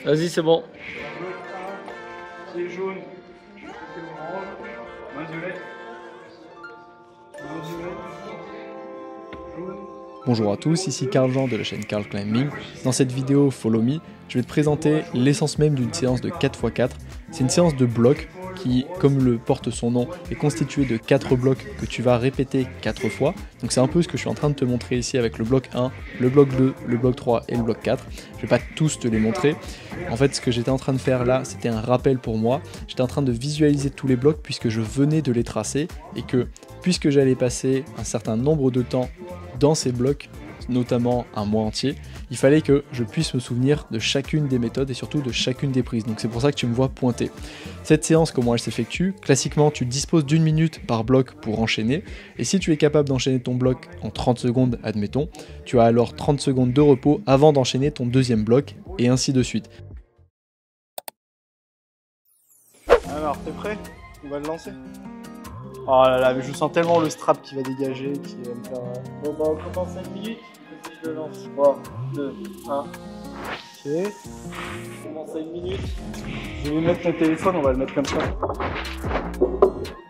Vas-y, c'est bon. Pied jaune, pied orange, main violette, jaune. Bonjour à tous, ici Carl Jean de la chaîne Carl Climbing. Dans cette vidéo Follow Me, je vais te présenter l'essence même d'une séance de 4x4. C'est une séance de blocs qui, comme le porte son nom, est constituée de 4 blocs que tu vas répéter 4 fois. Donc c'est un peu ce que je suis en train de te montrer ici avec le bloc 1, le bloc 2, le bloc 3 et le bloc 4. Je vais pas tous te les montrer. En fait, ce que j'étais en train de faire là, c'était un rappel pour moi. J'étais en train de visualiser tous les blocs puisque je venais de les tracer et que puisque j'allais passer un certain nombre de temps dans ces blocs, notamment un mois entier, il fallait que je puisse me souvenir de chacune des méthodes et surtout de chacune des prises. Donc c'est pour ça que tu me vois pointer. Cette séance, comment elle s'effectue? Classiquement, tu disposes d'une minute par bloc pour enchaîner. Et si tu es capable d'enchaîner ton bloc en 30 secondes, admettons, tu as alors 30 secondes de repos avant d'enchaîner ton deuxième bloc et ainsi de suite. Alors, t'es prêt? On va le lancer. Oh là là, mais je sens tellement le strap qui va dégager, qui va me faire... Bon bah on commence 5 minutes, si je le lance. 3, 2, 1. Ok. On commence à 1 minute. Je vais mettre mon téléphone, on va le mettre comme ça.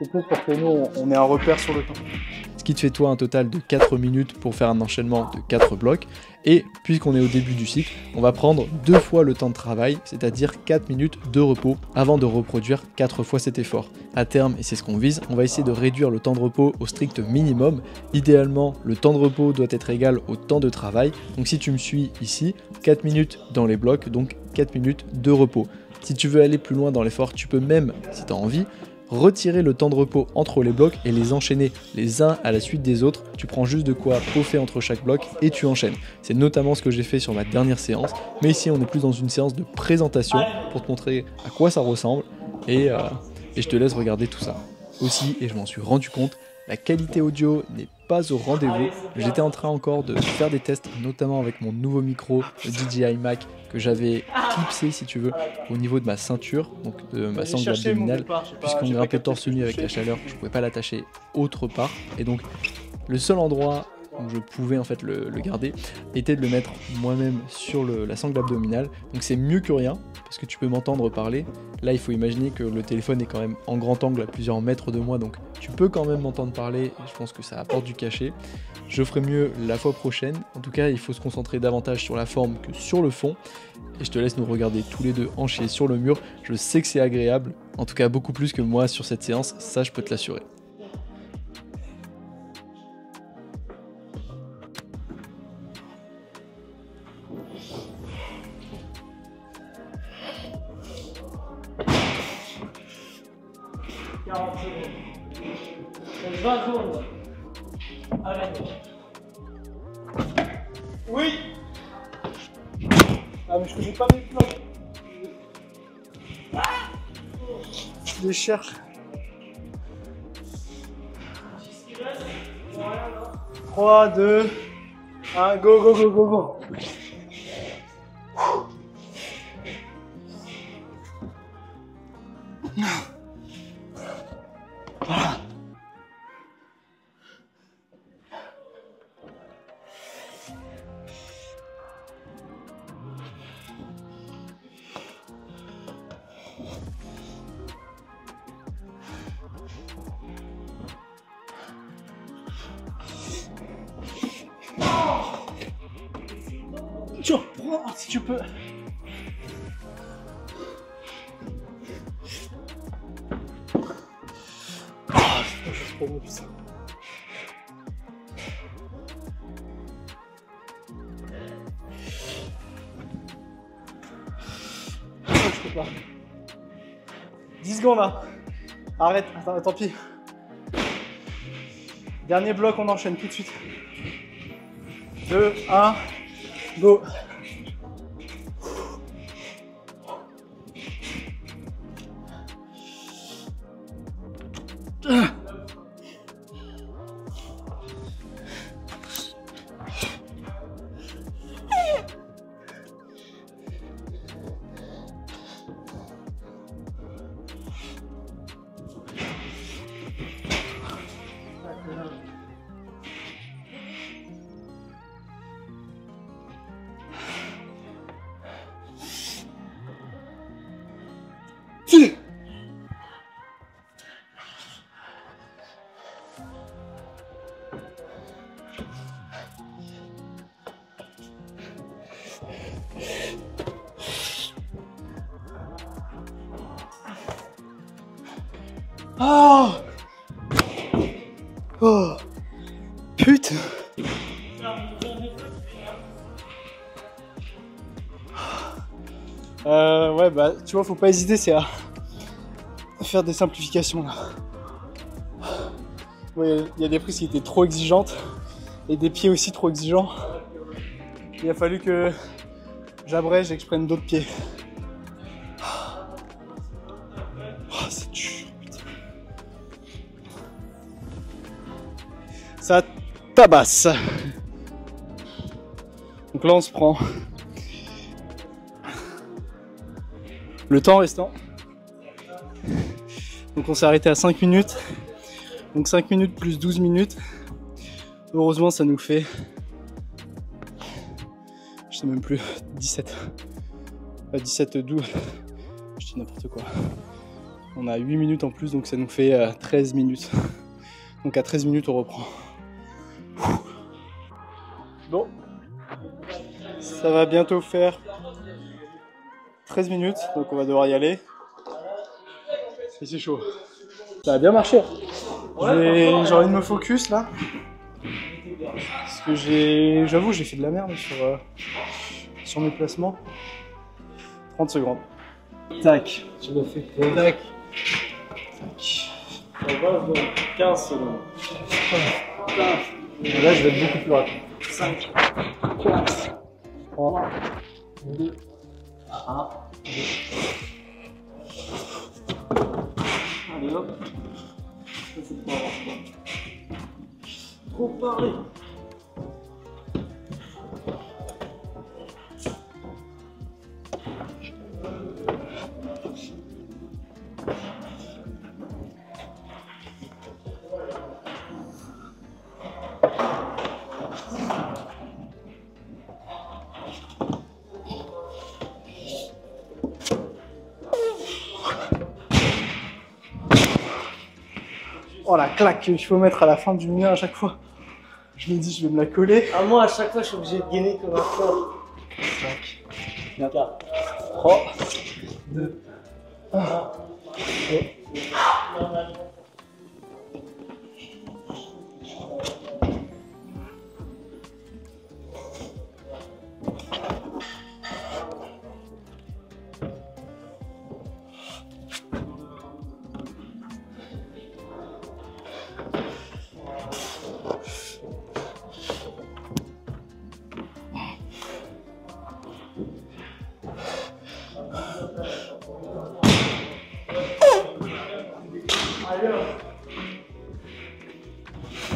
C'est plus pour que nous, on ait un repère sur le temps. Ce qui te fait toi un total de 4 minutes pour faire un enchaînement de 4 blocs. Et puisqu'on est au début du cycle, on va prendre 2 fois le temps de travail, c'est-à-dire 4 minutes de repos avant de reproduire 4 fois cet effort. À terme, et c'est ce qu'on vise, on va essayer de réduire le temps de repos au strict minimum. Idéalement, le temps de repos doit être égal au temps de travail. Donc si tu me suis ici, 4 minutes dans les blocs, donc 4 minutes de repos. Si tu veux aller plus loin dans l'effort, tu peux même, si tu as envie, retirer le temps de repos entre les blocs et les enchaîner les uns à la suite des autres. Tu prends juste de quoi peauffer entre chaque bloc et tu enchaînes. C'est notamment ce que j'ai fait sur ma dernière séance, mais ici on est plus dans une séance de présentation pour te montrer à quoi ça ressemble et je te laisse regarder tout ça. Aussi, et je m'en suis rendu compte, la qualité audio n'est pas au rendez-vous. J'étais en train encore de faire des tests, notamment avec mon nouveau micro, le DJI Mac, que j'avais clipsé, si tu veux, au niveau de ma ceinture, donc de ma sangle abdominale, puisqu'on grimpait torse nu avec la chaleur, je ne pouvais pas l'attacher autre part. Et donc, le seul endroit où je pouvais en fait le garder était de le mettre moi-même sur la sangle abdominale. Donc c'est mieux que rien, parce que tu peux m'entendre parler. Là, il faut imaginer que le téléphone est quand même en grand angle à plusieurs mètres de moi, donc tu peux quand même m'entendre parler, et je pense que ça apporte du cachet. Je ferai mieux la fois prochaine. En tout cas, il faut se concentrer davantage sur la forme que sur le fond. Et je te laisse nous regarder tous les deux enchaîner sur le mur. Je sais que c'est agréable, en tout cas beaucoup plus que moi sur cette séance, ça je peux te l'assurer. Il reste 20 secondes. Allez. Oui. Ah mais je connais pas mes plans. Je les cherche. 3, 2, 1, go, go, go, go, go. Tu reprends si tu peux. Je suis trop bon tout ça. Je peux pas. 10 secondes là. Arrête, attends, tant pis. Dernier bloc, on enchaîne tout de suite. 2, 1, go. Oh, oh. Putain. Ouais, bah, tu vois, faut pas hésiter, c'est à faire des simplifications là. Ouais, il y a des prises qui étaient trop exigeantes et des pieds aussi trop exigeants. Il a fallu que j'abrège et que je prenne d'autres pieds. Oh, c'est dur, putain. Ça tabasse. Donc là, on se prend le temps restant. Donc on s'est arrêté à 5 minutes. Donc 5 minutes plus 12 minutes. Heureusement, ça nous fait... Je sais même plus. 17. 17, 12. Je dis n'importe quoi. On a 8 minutes en plus, donc ça nous fait 13 minutes. Donc à 13 minutes, on reprend. Bon. Ça va bientôt faire 13 minutes, donc on va devoir y aller. Et c'est chaud. Ça a bien marché. J'ai envie de me focus là. Parce que j'avoue, j'ai fait de la merde sur mes placements. 30 secondes. Tac. Tu m'as fait peur. Tac. On va dans 15 secondes. Et là, je vais être beaucoup plus rapide. 5, 4, 3, 2, 1, 2. Allez hop. Ça c'est pas grave. Trop parler. Oh la claque qu'il faut mettre à la fin du mien à chaque fois. Je me dis je vais me la coller. Ah, moi à chaque fois je suis obligé de gainer comme un fort. 5, 4, 3, 2, 1.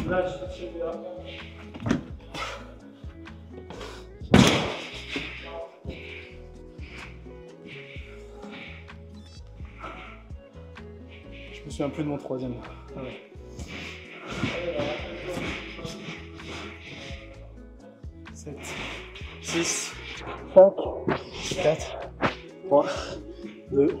là je suis là. Je me souviens plus de mon troisième. Ah ouais. 7, 6, 5, 4, 3, 2,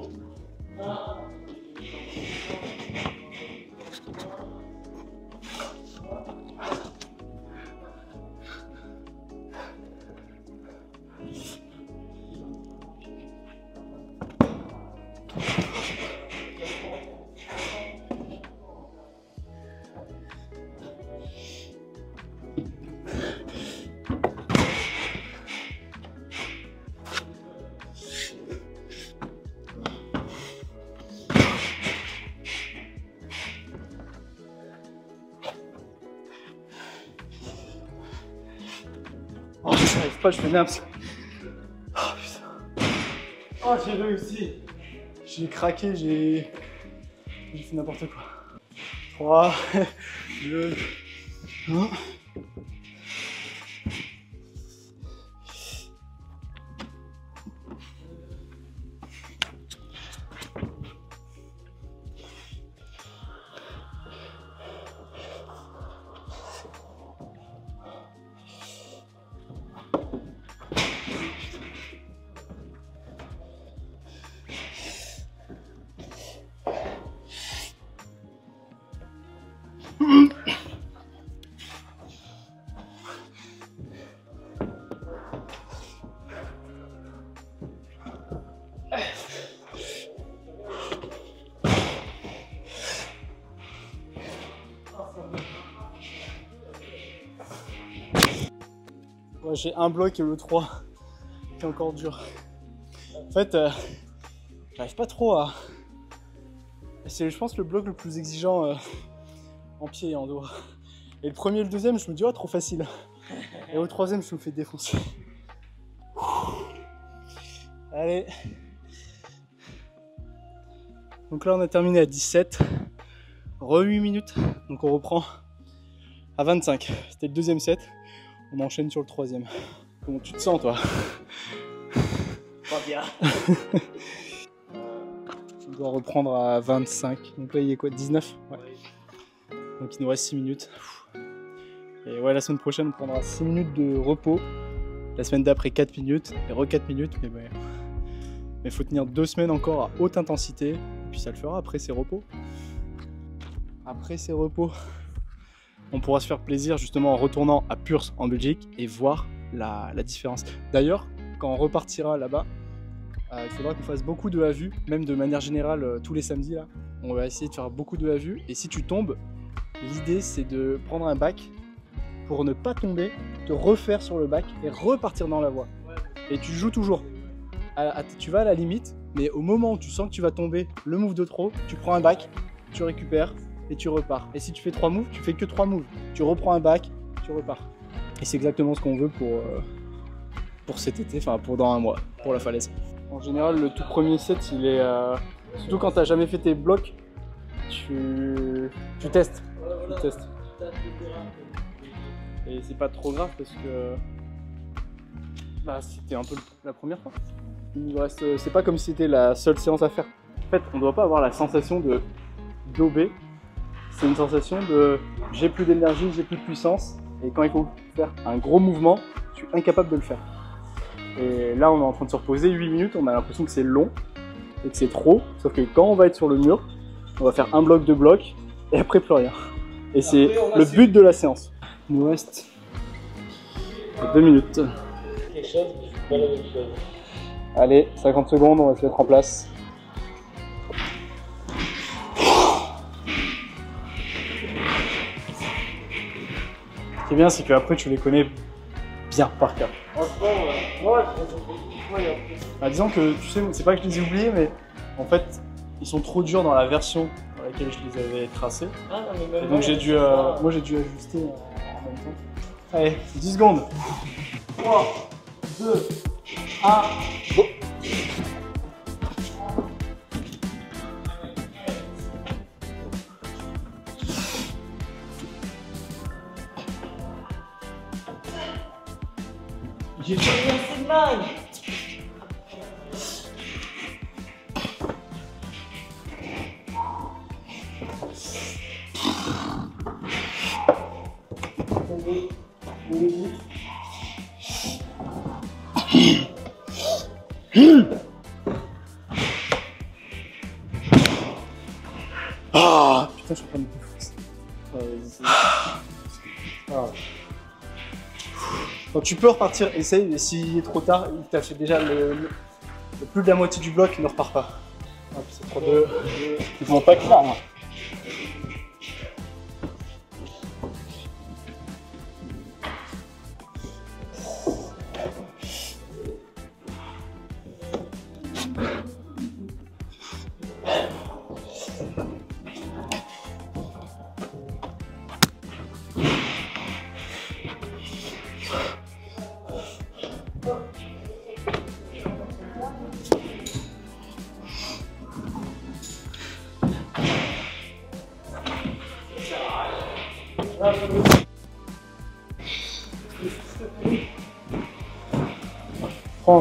oh, j'y arrive pas, je fais naps. Oh putain. Oh, j'ai réussi. J'ai craqué, j'ai fait n'importe quoi. 3, 2, 1. Ouais, j'ai un bloc et le 3 qui est encore dur. En fait, j'arrive pas trop à... C'est, je pense, le bloc le plus exigeant en pied et en dos. Et le premier et le deuxième, je me dis, oh, trop facile. Et au troisième, je me fais défoncer. Allez. Donc là, on a terminé à 17. 8 minutes. Donc on reprend à 25. C'était le deuxième set. On enchaîne sur le troisième. Comment tu te sens, toi? Pas bien. On doit reprendre à 25. Donc là, il est quoi? 19? Ouais. Donc il nous reste 6 minutes. Et ouais, la semaine prochaine, on prendra 6 minutes de repos. La semaine d'après, 4 minutes. Et 4 minutes. Mais ouais. Mais il faut tenir 2 semaines encore à haute intensité. Et puis ça le fera après ces repos. Après ces repos, on pourra se faire plaisir justement en retournant à Purs en Belgique et voir la différence. D'ailleurs, quand on repartira là-bas, il faudra qu'on fasse beaucoup de à-vue, même de manière générale tous les samedis là. On va essayer de faire beaucoup de à-vue. Et si tu tombes, l'idée c'est de prendre un bac pour ne pas tomber, te refaire sur le bac et repartir dans la voie. Et tu joues toujours. Tu vas à la limite, mais au moment où tu sens que tu vas tomber, le move de trop, tu prends un bac, tu récupères et tu repars. Et si tu fais 3 moves, tu fais que 3 moves. Tu reprends un bac, tu repars. Et c'est exactement ce qu'on veut pour cet été, enfin pour dans un mois, pour la falaise. En général, le tout premier set, il est... surtout quand tu n'as jamais fait tes blocs, tu testes. Tu testes. Et c'est pas trop grave parce que bah, c'était un peu la première fois. Il nous reste, c'est pas comme si c'était la seule séance à faire. En fait, on doit pas avoir la sensation de dober. C'est une sensation de j'ai plus d'énergie, j'ai plus de puissance. Et quand il faut faire un gros mouvement, je suis incapable de le faire. Et là, on est en train de se reposer 8 minutes. On a l'impression que c'est long et que c'est trop. Sauf que quand on va être sur le mur, on va faire un bloc, 2 blocs et après plus rien. Et c'est le but de la séance. Il nous reste 2 minutes. Quelque chose, mais je fais pas la même chose. Allez, 50 secondes, on va se mettre en place. Ce qui est bien, c'est qu'après tu les connais bien par cœur. Franchement, Bah, disons que, tu sais, c'est pas que je les ai oubliés, mais en fait, ils sont trop durs dans la version dans laquelle je les avais tracés. Et donc j'ai dû, moi j'ai dû ajuster en même temps. Allez, 10 secondes. 3, 2, 1, go. J'ai pas eu assez de mal. Ah putain, je suis en train de me défoncer. Ah. Donc tu peux repartir, essaye, mais s'il est trop tard, tu as fait déjà le plus de la moitié du bloc, ne repars pas. Ah, c'est trop de... Ils vont pas clair, moi.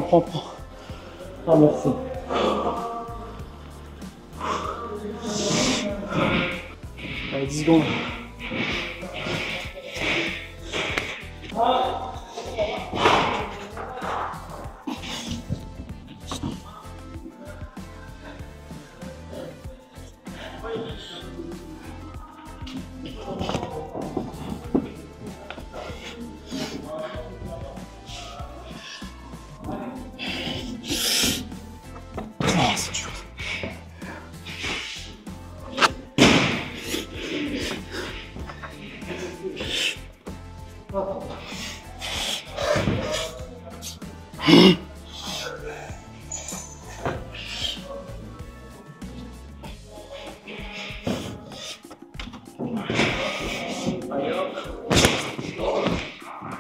Prends. Ah, merci. Allez, 10 secondes. C'est dur.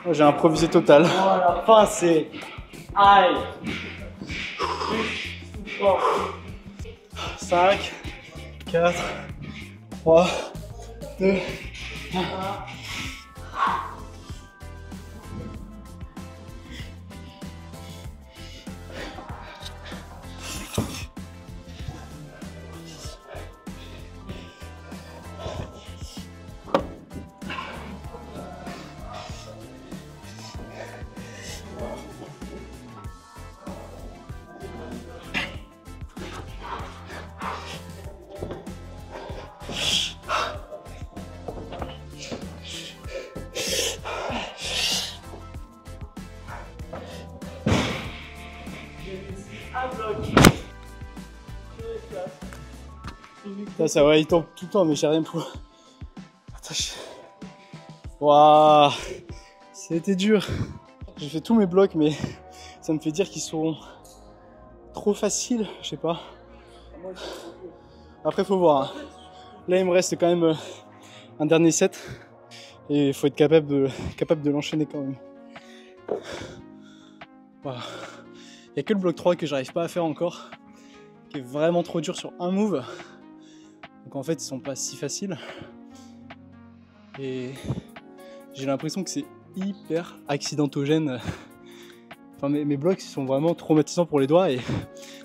Moi, j'ai improvisé total. Oh, à la fin, c'est. Aïe. Plus fort. 5, 4, 3, 2, 1. Ça ouais, il tombe tout le temps, mais j'ai rien pour. Waouh, c'était dur. J'ai fait tous mes blocs, mais ça me fait dire qu'ils seront trop faciles, je sais pas. Après, faut voir. Hein. Là, il me reste quand même un dernier set, et il faut être capable de l'enchaîner quand même. Wow. Il n'y a que le bloc 3 que j'arrive pas à faire encore, qui est vraiment trop dur sur un move. Donc en fait, ils sont pas si faciles. Et j'ai l'impression que c'est hyper accidentogène. Enfin, mes blocs ils sont vraiment traumatisants pour les doigts et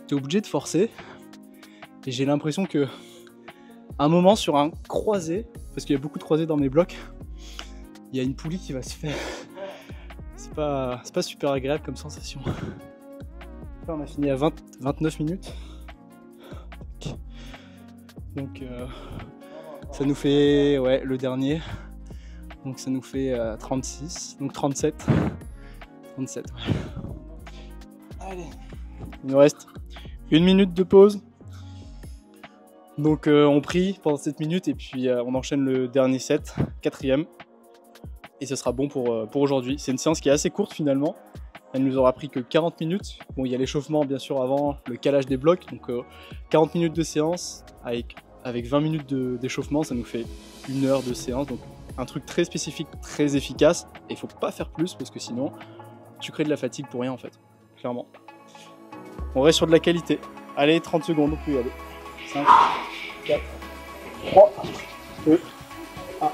t'es obligé de forcer. Et j'ai l'impression que à un moment sur un croisé, parce qu'il y a beaucoup de croisés dans mes blocs, il y a une poulie qui va se faire. C'est pas super agréable comme sensation. Là, on a fini à 29 minutes. Donc ça nous fait le dernier. Donc ça nous fait 36, donc 37. 37, ouais. Allez. Il nous reste 1 minute de pause. Donc on prie pendant 7 minutes et puis on enchaîne le dernier set, 4e. Et ce sera bon pour aujourd'hui. C'est une séance qui est assez courte finalement. Elle nous aura pris que 40 minutes. Bon, il y a l'échauffement bien sûr avant, le calage des blocs. Donc 40 minutes de séance avec 20 minutes d'échauffement, ça nous fait 1 heure de séance. Donc un truc très spécifique, très efficace. Et il faut pas faire plus parce que sinon tu crées de la fatigue pour rien en fait. Clairement. On reste sur de la qualité. Allez, 30 secondes, on peut y aller. 5, 4, 3, 2, 1.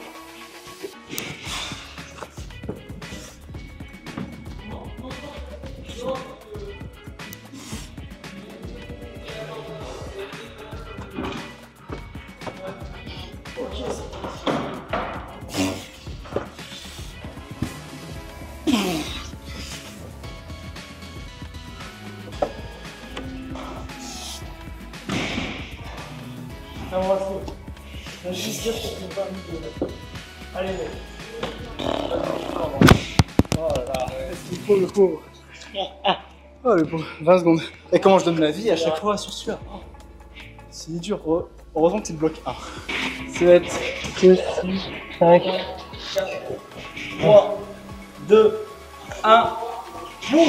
Juste dire que c'est pas un. Allez, mec. Oh là là, il faut le pauvre. Oh le pauvre, 20 secondes. Et comment je donne ma vie à chaque fois sur celui-là. C'est dur. Heureusement que c'est le bloc 1. 7, 6, 5, 4, 3, 2, 1. Boum.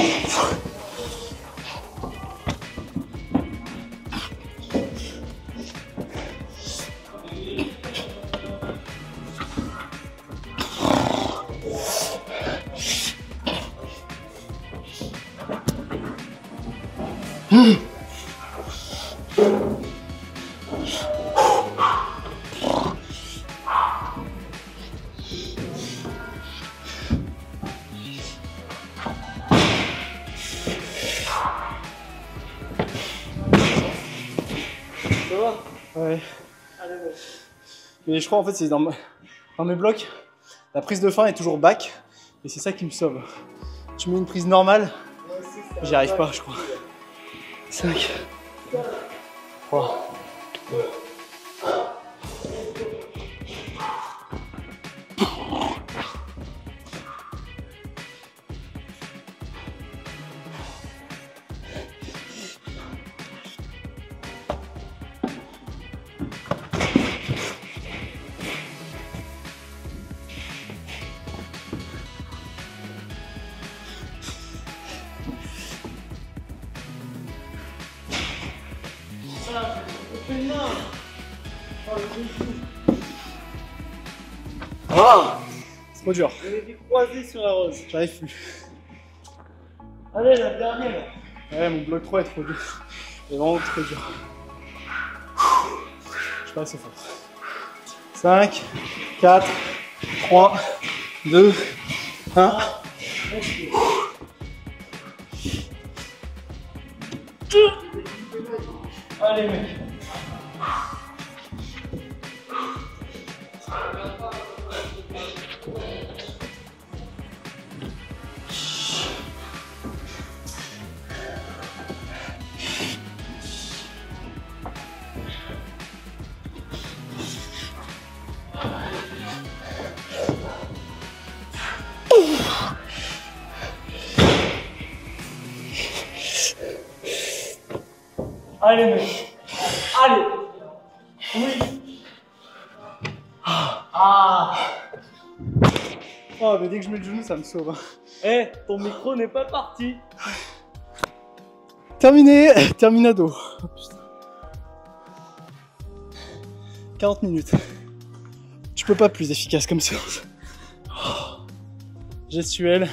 Ouais. Mais je crois en fait c'est dans mes blocs, la prise de fin est toujours back et c'est ça qui me sauve. Tu mets une prise normale, j'y arrive pas je crois. 5, 3, 2. Trop dur. J'avais des croisés sur la rose. J'arrive plus. Allez, la dernière. Ouais, mon bloc 3 est trop dur. C'est vraiment très dur. Je suis pas assez fort. 5, 4, 3, 2, 1. Allez, mec. Allez, mec. Allez. Oui. Ah. Oh, mais dès que je mets le genou, ça me sauve. Eh, ton micro n'est pas parti. Terminé. Terminado. Oh, putain. 40 minutes. Tu peux pas plus efficace comme séance. Oh. Gestuelle.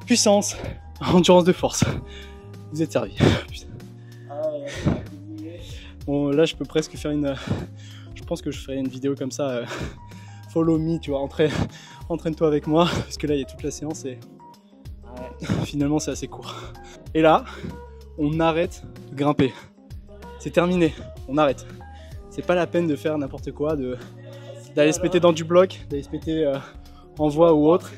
Puissance. Endurance de force. Vous êtes servi. Putain. Bon, là, je peux presque faire une... Je pense que je ferai une vidéo comme ça. Follow me, tu vois. Entraîne-toi avec moi. Parce que là, il y a toute la séance et... Finalement, c'est assez court. Et là, on arrête de grimper. C'est terminé. On arrête. C'est pas la peine de faire n'importe quoi, d'aller se péter dans du bloc, d'aller se péter en voie ou autre.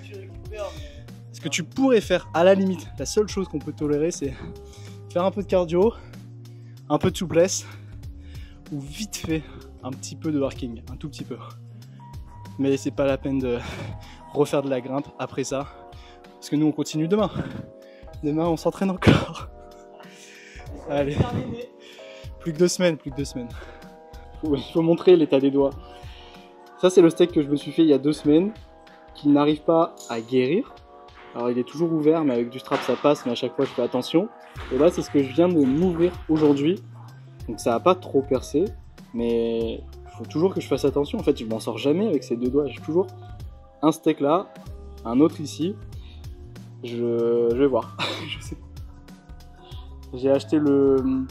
Ce que tu pourrais faire, à la limite, la seule chose qu'on peut tolérer, c'est faire un peu de cardio, un peu de souplesse, ou vite fait un petit peu de working, un tout petit peu. Mais c'est pas la peine de refaire de la grimpe après ça, parce que nous on continue demain. Demain on s'entraîne encore. Allez, plus que 2 semaines, plus que 2 semaines. Il faut montrer l'état des doigts. Ça c'est le steak que je me suis fait il y a 2 semaines, qui n'arrive pas à guérir. Alors il est toujours ouvert, mais avec du strap ça passe, mais à chaque fois je fais attention. Et là c'est ce que je viens de m'ouvrir aujourd'hui. Donc ça n'a pas trop percé, mais il faut toujours que je fasse attention. En fait, je m'en sors jamais avec ces 2 doigts. J'ai toujours un steak là, un autre ici. Je vais voir. Je sais pas. J'ai acheté le...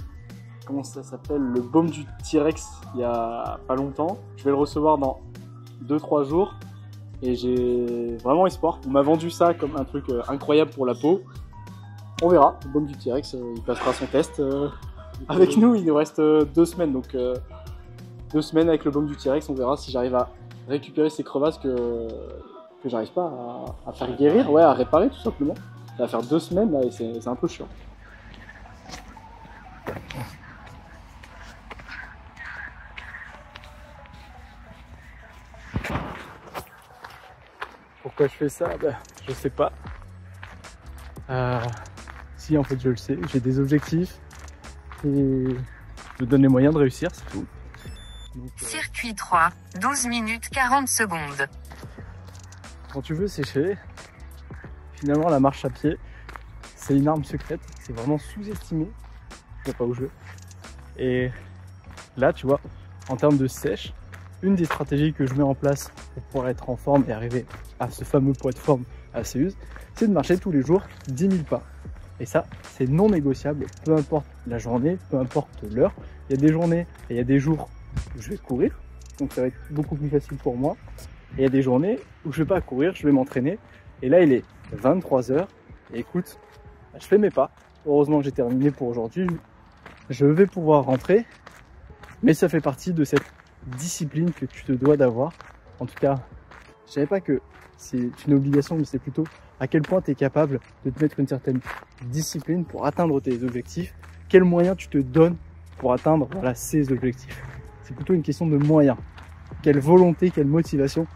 Comment ça s'appelle? Le baume du T-Rex il y a pas longtemps. Je vais le recevoir dans 2-3 jours. Et j'ai vraiment espoir. On m'a vendu ça comme un truc incroyable pour la peau. On verra. Le baume du T-Rex, il passera son test. Avec nous, il nous reste 2 semaines, donc 2 semaines avec le baume du T-Rex, on verra si j'arrive à récupérer ces crevasses que j'arrive pas à faire guérir, ouais, à réparer tout simplement. Ça va faire 2 semaines là et c'est un peu chiant. Pourquoi je fais ça? Ben, je sais pas. Si en fait je le sais, j'ai des objectifs. Et je me donne les moyens de réussir, c'est tout. Donc, Circuit 3, 12 minutes 40 secondes. Quand tu veux sécher, finalement la marche à pied, c'est une arme secrète, c'est vraiment sous-estimé. Je sais pas où je vais. Et là, tu vois, en termes de sèche, une des stratégies que je mets en place pour pouvoir être en forme et arriver à ce fameux poids de forme assez use, c'est de marcher tous les jours 10 000 pas. Et ça, c'est non négociable, peu importe la journée, peu importe l'heure. Il y a des journées et il y a des jours où je vais courir, donc ça va être beaucoup plus facile pour moi. Et il y a des journées où je vais pas courir, je vais m'entraîner. Et là, il est 23 h. Et écoute, je fais mes pas. Heureusement que j'ai terminé pour aujourd'hui. Je vais pouvoir rentrer. Mais ça fait partie de cette discipline que tu te dois d'avoir. En tout cas, je savais pas que c'est une obligation, mais c'est plutôt à quel point tu es capable de te mettre une certaine discipline pour atteindre tes objectifs. Quels moyens tu te donnes pour atteindre ces objectifs. C'est plutôt une question de moyens. Quelle volonté, quelle motivation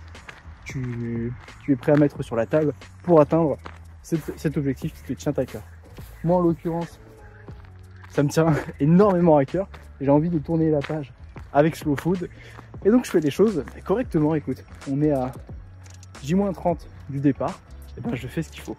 tu es prêt à mettre sur la table pour atteindre cet objectif qui te tient à cœur. Moi en l'occurrence, ça me tient énormément à cœur. J'ai envie de tourner la page avec Slow Food. Et donc je fais les choses correctement. Écoute, on est à J-30 du départ. Et ben je fais ce qu'il faut.